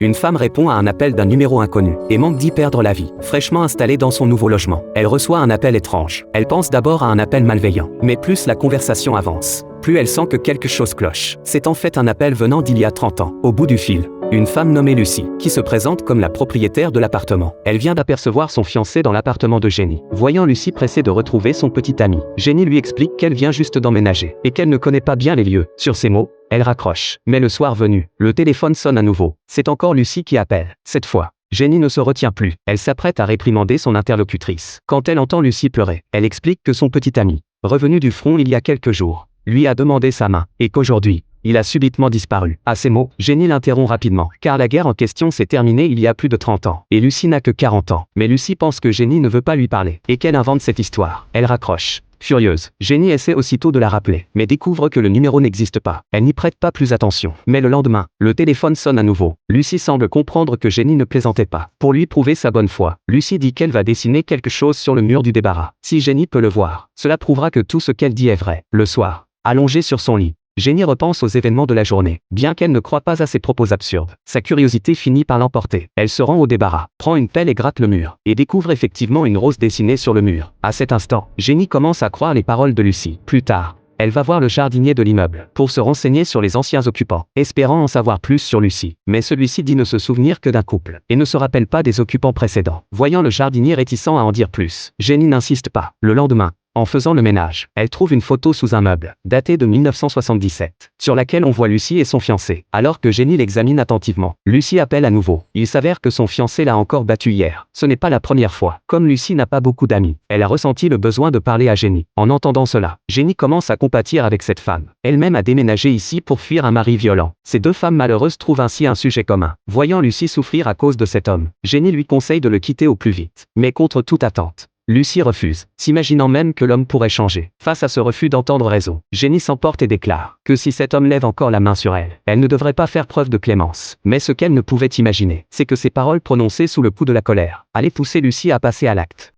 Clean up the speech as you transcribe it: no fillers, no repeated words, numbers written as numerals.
Une femme répond à un appel d'un numéro inconnu et manque d'y perdre la vie. Fraîchement installée dans son nouveau logement, elle reçoit un appel étrange. Elle pense d'abord à un appel malveillant, mais plus la conversation avance, plus elle sent que quelque chose cloche. C'est en fait un appel venant d'il y a 30 ans. Au bout du fil, une femme nommée Lucie, qui se présente comme la propriétaire de l'appartement. Elle vient d'apercevoir son fiancé dans l'appartement de Jenny. Voyant Lucie pressée de retrouver son petit ami, Jenny lui explique qu'elle vient juste d'emménager et qu'elle ne connaît pas bien les lieux. Sur ces mots, elle raccroche. Mais le soir venu, le téléphone sonne à nouveau. C'est encore Lucie qui appelle. Cette fois, Jenny ne se retient plus. Elle s'apprête à réprimander son interlocutrice. Quand elle entend Lucie pleurer, elle explique que son petit ami, revenu du front il y a quelques jours, lui a demandé sa main, et qu'aujourd'hui, il a subitement disparu. À ces mots, Jenny l'interrompt rapidement, car la guerre en question s'est terminée il y a plus de 30 ans, et Lucie n'a que 40 ans. Mais Lucie pense que Jenny ne veut pas lui parler, et qu'elle invente cette histoire. Elle raccroche. Furieuse, Jenny essaie aussitôt de la rappeler, mais découvre que le numéro n'existe pas. Elle n'y prête pas plus attention. Mais le lendemain, le téléphone sonne à nouveau. Lucie semble comprendre que Jenny ne plaisantait pas. Pour lui prouver sa bonne foi, Lucie dit qu'elle va dessiner quelque chose sur le mur du débarras. Si Jenny peut le voir, cela prouvera que tout ce qu'elle dit est vrai. Le soir, allongée sur son lit, Jenny repense aux événements de la journée. Bien qu'elle ne croie pas à ses propos absurdes, sa curiosité finit par l'emporter. Elle se rend au débarras, prend une pelle et gratte le mur, et découvre effectivement une rose dessinée sur le mur. À cet instant, Jenny commence à croire les paroles de Lucie. Plus tard, elle va voir le jardinier de l'immeuble pour se renseigner sur les anciens occupants, espérant en savoir plus sur Lucie. Mais celui-ci dit ne se souvenir que d'un couple, et ne se rappelle pas des occupants précédents. Voyant le jardinier réticent à en dire plus, Jenny n'insiste pas. Le lendemain, en faisant le ménage, elle trouve une photo sous un meuble, datée de 1977, sur laquelle on voit Lucie et son fiancé. Alors que Jenny l'examine attentivement, Lucie appelle à nouveau. Il s'avère que son fiancé l'a encore battue hier. Ce n'est pas la première fois. Comme Lucie n'a pas beaucoup d'amis, elle a ressenti le besoin de parler à Jenny. En entendant cela, Jenny commence à compatir avec cette femme. Elle-même a déménagé ici pour fuir un mari violent. Ces deux femmes malheureuses trouvent ainsi un sujet commun. Voyant Lucie souffrir à cause de cet homme, Jenny lui conseille de le quitter au plus vite. Mais contre toute attente, Lucie refuse, s'imaginant même que l'homme pourrait changer. Face à ce refus d'entendre raison, Jenny s'emporte et déclare que si cet homme lève encore la main sur elle, elle ne devrait pas faire preuve de clémence. Mais ce qu'elle ne pouvait imaginer, c'est que ces paroles prononcées sous le coup de la colère allaient pousser Lucie à passer à l'acte.